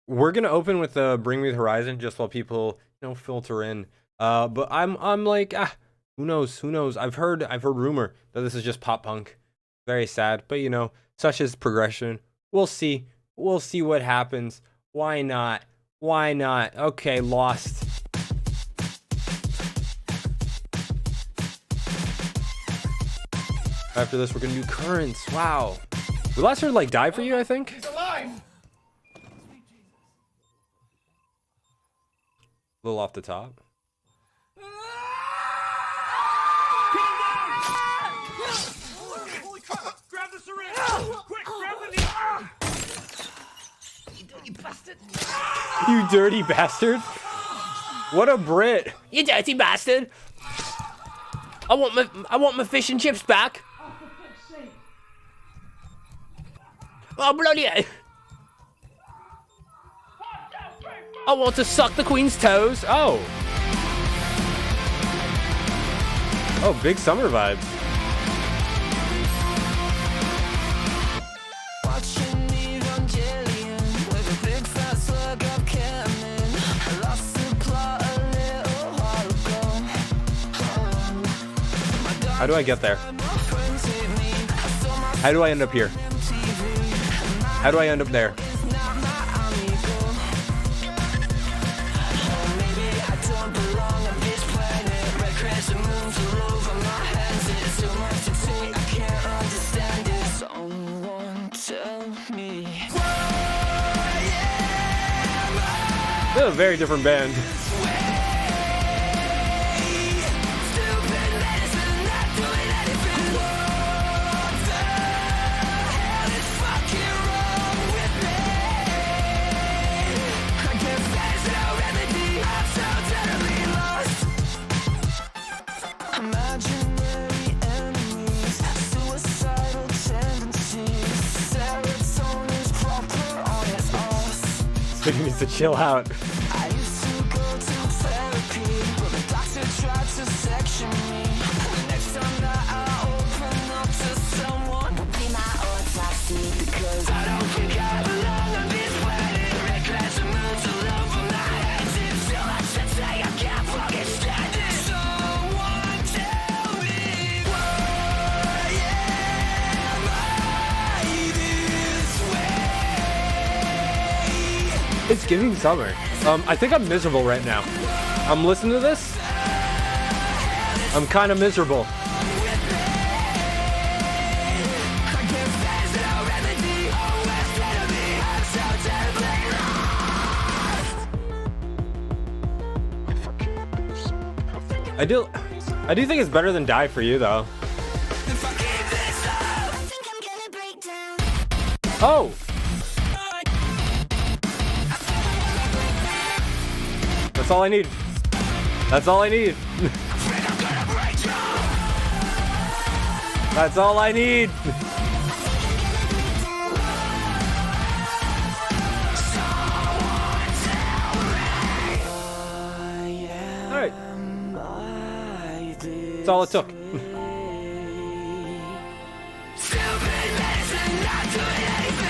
we're gonna open with Bring Me the Horizon just while people filter in. But I'm like who knows? Who knows? I've heard rumor that this is just pop punk. Very sad, but such is progression. We'll see. We'll see what happens. Why not? Why not? Okay, LosT. After this, we're gonna do Currents. Wow. We last heard like Die For You, I think. He's alive. A little off the top. Holy crap! Grab the syringe! Quick, grab the needle! You dirty bastard! You dirty bastard! What a Brit! You dirty bastard! I want my fish and chips back. Oh bloody hell! I want to suck the Queen's toes. Oh. Oh, big summer vibes. How do I get there? How do I end up here? How do I end up there? This is a very different band. He needs to chill out. I used to go to therapy, but the doctor tried to section me. The next time that I open up to someone will be my autopsy, because I don't think I belong on this planet. Reckless and move to love for my hands. It's so much to say I can't fucking stand it. Someone tell me, why am I this way? It's giving summer. I think I'm miserable right now. I'm listening to this. I'm kind of miserable. I do think it's better than Die For You though. Oh. That's all I need. That's all I need. That's all I need. All right. That's all it took.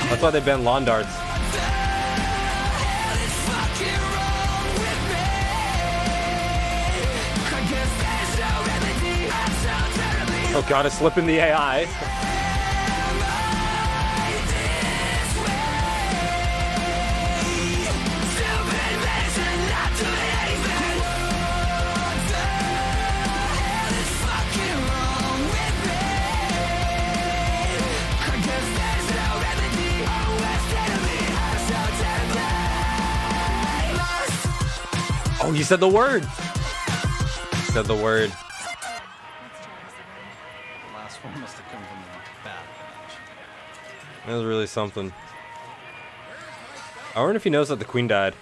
That's why they banned lawn darts. Oh god, it's slipping the AI. Oh, you said the word. You said the word. Last one must have come from a bad match. That was really something. I wonder if he knows that the queen died.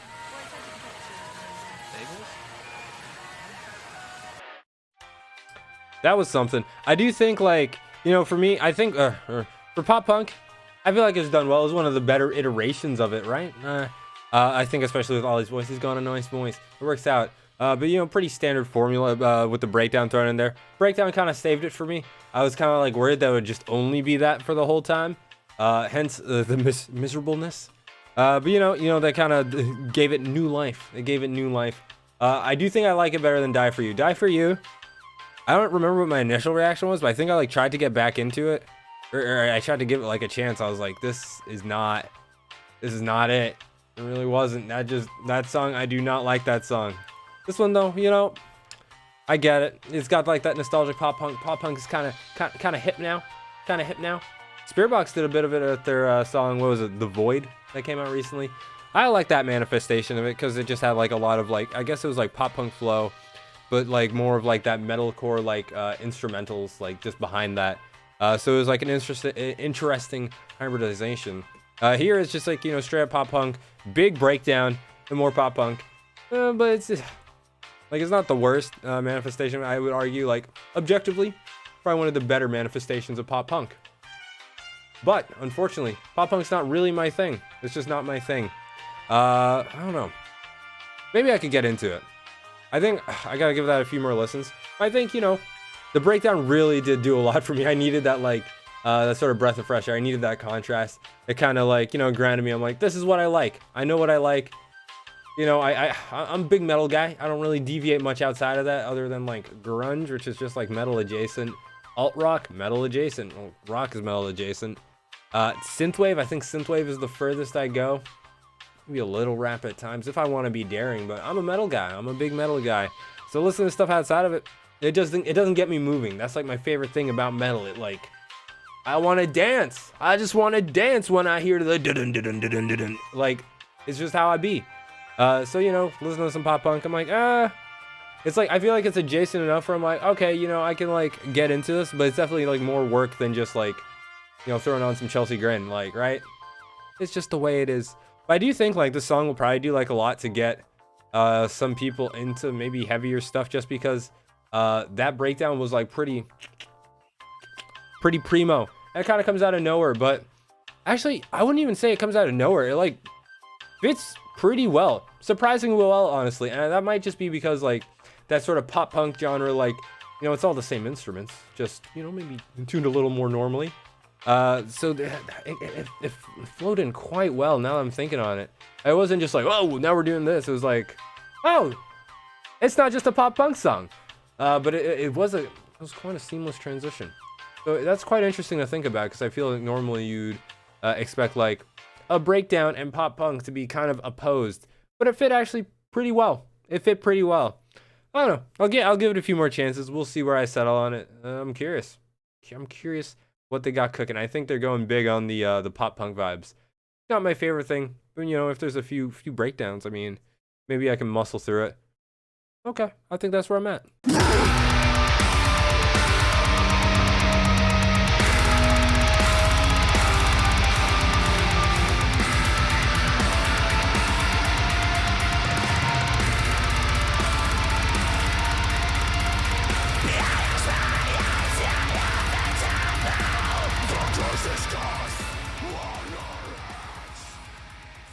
That was something. I do think, like, for me, I think for pop punk, I feel like it's done well. It's one of the better iterations of it, right? I think especially with all these voices going on, nice voice, it works out. But pretty standard formula with the breakdown thrown in there. Breakdown kind of saved it for me. I was kind of like worried that it would just only be that for the whole time. Hence the miserableness. But you know, they kind of gave it new life. They gave it new life. I do think I like it better than Die For You. Die For You, I don't remember what my initial reaction was, but I think I like tried to get back into it. Or I tried to give it like a chance. I was like, this is not it. It really wasn't. That song, I do not like that song. This one though, you know, I get it. It's got like that nostalgic pop punk. Pop punk is kind of hip now. Kind of hip now. Spiritbox did a bit of it at their song, what was it, The Void, that came out recently. I like that manifestation of it because it just had like a lot of like, I guess it was like pop punk flow, but like more of like that metalcore like instrumentals like just behind that. So it was like an interesting hybridization. Here it's just like, you know, straight up pop punk, big breakdown, and more pop punk. But it's like, it's not the worst manifestation. I would argue, like, objectively, probably one of the better manifestations of pop punk. But unfortunately, pop punk's not really my thing. It's just not my thing. I don't know. Maybe I could get into it. I think I gotta give that a few more listens. I think, you know, the breakdown really did do a lot for me. I needed that, like, that sort of breath of fresh air. I needed that contrast. It kind of, like, you know, grounded me. I'm like, this is what I like. I know what I like. You know, I'm a big metal guy. I don't really deviate much outside of that other than, like, grunge, which is just, like, metal adjacent. Alt rock, metal adjacent. Well, rock is metal adjacent. Synthwave, I think synthwave is the furthest I go. Maybe a little rap at times if I want to be daring, but I'm a metal guy. I'm a big metal guy. So listening to stuff outside of it, it doesn't get me moving. That's like my favorite thing about metal. It like, I want to dance. I just want to dance when I hear the dun dun dun dun dun dun. Like, it's just how I be. So you know, listening to some pop punk, I'm like, it's like I feel like it's adjacent enough where I'm like, okay, you know, I can like get into this, but it's definitely like more work than just like, you know, throwing on some Chelsea Grin, like, right? It's just the way it is. But I do think like this song will probably do like a lot to get some people into maybe heavier stuff, just because that breakdown was like pretty primo. That kind of comes out of nowhere, but actually I wouldn't even say it comes out of nowhere. It like fits pretty well, surprisingly well, honestly. And that might just be because like that sort of pop punk genre, like, you know, it's all the same instruments, just, you know, maybe tuned a little more normally. So it flowed in quite well now that I'm thinking on it. It wasn't just like, oh, now we're doing this. It was like, oh, it's not just a pop punk song. But it was quite a seamless transition. So that's quite interesting to think about, because I feel like normally you'd expect like a breakdown and pop punk to be kind of opposed, but it fit actually pretty well. It fit pretty well. I don't know. I'll give it a few more chances. We'll see where I settle on it. I'm curious what they got cooking. I think they're going big on the pop punk vibes. Not my favorite thing, but you know, if there's a few breakdowns, I mean, maybe I can muscle through it. Okay, I think that's where I'm at.